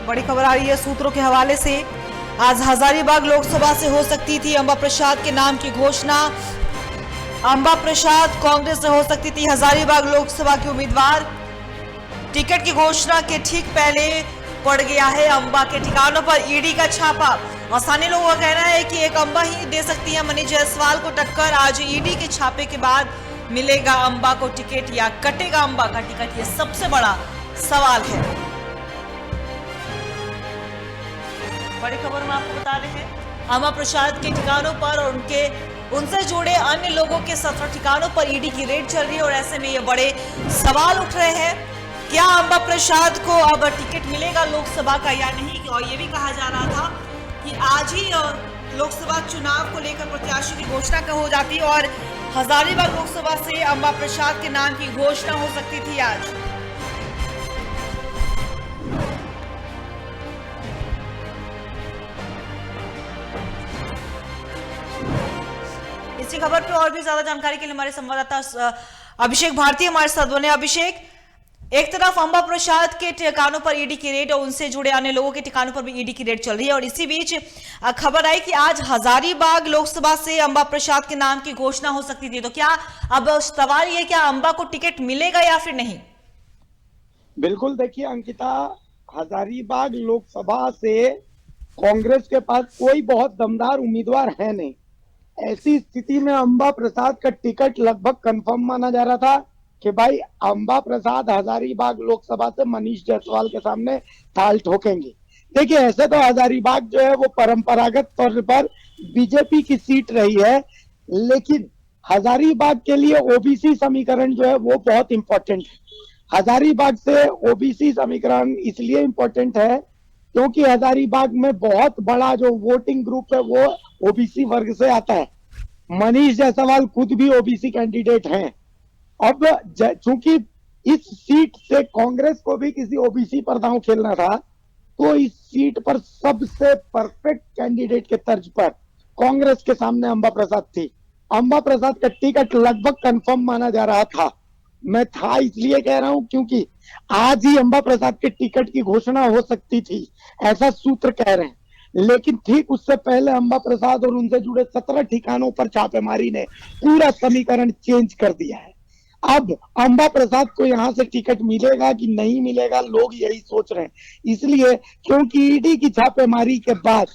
बड़ी खबर आ रही है सूत्रों के हवाले से। आज हजारीबाग लोकसभा से हो सकती थी अंबा प्रसाद के नाम की घोषणा। अंबा प्रसाद कांग्रेस से हो सकती थी हजारीबाग लोकसभा की उम्मीदवार। टिकट की घोषणा के ठीक पहले पड़ गया है अंबा के ठिकानों पर ईडी का छापा। और स्थानीय लोगों का कहना है कि एक अंबा ही दे सकती है मनीष जायसवाल को टक्कर। आज ईडी के छापे के बाद मिलेगा अंबा को टिकट या कटेगा अंबा का टिकट, ये सबसे बड़ा सवाल है। बड़ी खबर में आपको बता रहे हैं अंबा प्रसाद के ठिकानों पर और उनसे जुड़े अन्य लोगों के 17 ठिकानों पर ईडी की रेड चल रही है। और ऐसे में ये बड़े सवाल उठ रहे हैं, क्या अंबा प्रसाद को अब टिकट मिलेगा लोकसभा का या नहीं। और ये भी कहा जा रहा था कि आज ही लोकसभा चुनाव को लेकर प्रत्याशी की घोषणा हो जाती है और हजारीबाग लोकसभा से अंबा प्रसाद के नाम की घोषणा हो सकती थी आज। इसी खबर पे और भी ज्यादा जानकारी के लिए हमारे संवाददाता अभिषेक भारती हमारे साथ बने। अभिषेक, एक तरफ अंबा प्रसाद के ठिकानों पर ईडी की रेड और उनसे जुड़े अन्य लोगों के ठिकानों पर भी ईडी की रेड चल रही है और इसी बीच खबर आई कि आज हजारीबाग लोकसभा से अंबा प्रसाद के नाम की घोषणा हो सकती थी। तो क्या अब सवाल ये, क्या अंबा को टिकट मिलेगा या फिर नहीं? बिल्कुल, देखिए अंकिता, हजारीबाग लोकसभा से कांग्रेस के पास कोई बहुत दमदार उम्मीदवार है नहीं। ऐसी स्थिति में अंबा प्रसाद का टिकट लगभग कंफर्म माना जा रहा था कि भाई अंबा प्रसाद हजारीबाग लोकसभा से मनीष जायसवाल के सामने ताल ठोकेंगे। देखिए, ऐसे तो हजारीबाग जो है वो परंपरागत तौर पर बीजेपी की सीट रही है, लेकिन हजारीबाग के लिए ओबीसी समीकरण जो है वो बहुत इंपॉर्टेंट है। हजारीबाग से ओबीसी समीकरण इसलिए इंपॉर्टेंट है क्योंकि हजारीबाग में बहुत बड़ा जो वोटिंग ग्रुप है वो ओबीसी वर्ग से आता है। मनीष जायसवाल खुद भी ओबीसी कैंडिडेट हैं। अब चूंकि इस सीट से कांग्रेस को भी किसी ओबीसी पर दांव खेलना था, तो इस सीट पर सबसे परफेक्ट कैंडिडेट के तर्ज पर कांग्रेस के सामने अंबा प्रसाद थी। अंबा प्रसाद का टिकट लगभग कंफर्म माना जा रहा था। मैं था इसलिए कह रहा हूं क्योंकि आज ही अंबा प्रसाद के टिकट की घोषणा हो सकती थी, ऐसा सूत्र कह रहे हैं। लेकिन ठीक उससे पहले अंबा प्रसाद और उनसे जुड़े 17 ठिकानों पर छापेमारी ने पूरा समीकरण चेंज कर दिया है। अब अंबा प्रसाद को यहां से टिकट मिलेगा कि नहीं मिलेगा, लोग यही सोच रहे हैं। इसलिए क्योंकि ईडी की छापेमारी के बाद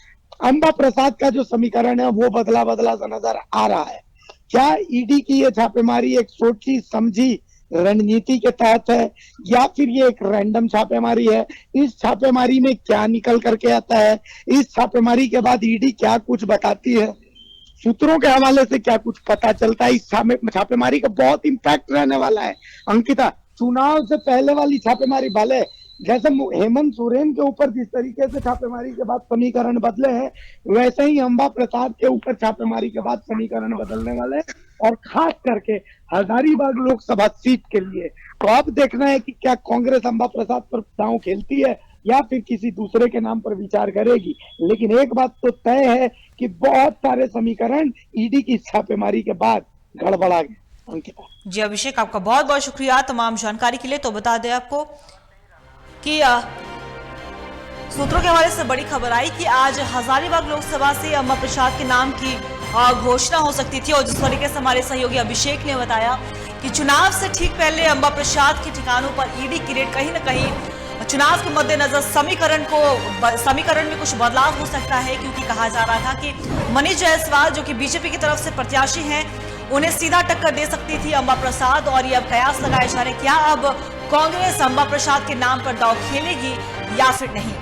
अंबा प्रसाद का जो समीकरण है वो बदला बदला सा नजर आ रहा है। क्या ईडी की ये छापेमारी एक सोची समझी रणनीति के तहत है या फिर ये एक रैंडम छापेमारी है? इस छापेमारी में क्या निकल करके आता है, इस छापेमारी के बाद ईडी क्या कुछ बताती है, सूत्रों के हवाले से क्या कुछ पता चलता है, इस छापेमारी का बहुत इम्पैक्ट रहने वाला है। अंकिता, चुनाव से पहले वाली छापेमारी भले जैसे हेमंत सोरेन के ऊपर जिस तरीके से छापेमारी के बाद समीकरण बदले हैं, वैसे ही अंबा प्रसाद के ऊपर छापेमारी के बाद समीकरण बदलने वाले हैं, और खास करके हजारीबाग लोकसभा सीट के लिए। तो अब देखना है कि क्या कांग्रेस अंबा प्रसाद पर दांव खेलती है या फिर किसी दूसरे के नाम पर विचार करेगी। लेकिन एक बात तो तय है कि बहुत सारे समीकरण ईडी की छापेमारी के बाद गड़बड़ा गए। अंकिता जी, अभिषेक आपका बहुत बहुत शुक्रिया तमाम जानकारी के लिए। तो बता दें आपको कि सूत्रों के हवाले से बड़ी खबर आई कि आज हजारीबाग लोकसभा से अंबा प्रसाद के नाम की घोषणा हो सकती थी। और जिस तरीके से हमारे सहयोगी अभिषेक ने बताया कि चुनाव से ठीक पहले अंबा प्रसाद के ठिकानों पर ईडी की रेड कहीं ना कहीं चुनाव के मद्देनजर समीकरण में कुछ बदलाव हो सकता है, क्योंकि कहा जा रहा था कि मनीष जायसवाल जो कि बीजेपी की तरफ से प्रत्याशी हैं, उन्हें सीधा टक्कर दे सकती थी अंबा प्रसाद। और ये अब कयास लगाए जा रहे, क्या अब कांग्रेस अंबा प्रसाद के नाम पर दांव खेलेगी या फिर नहीं।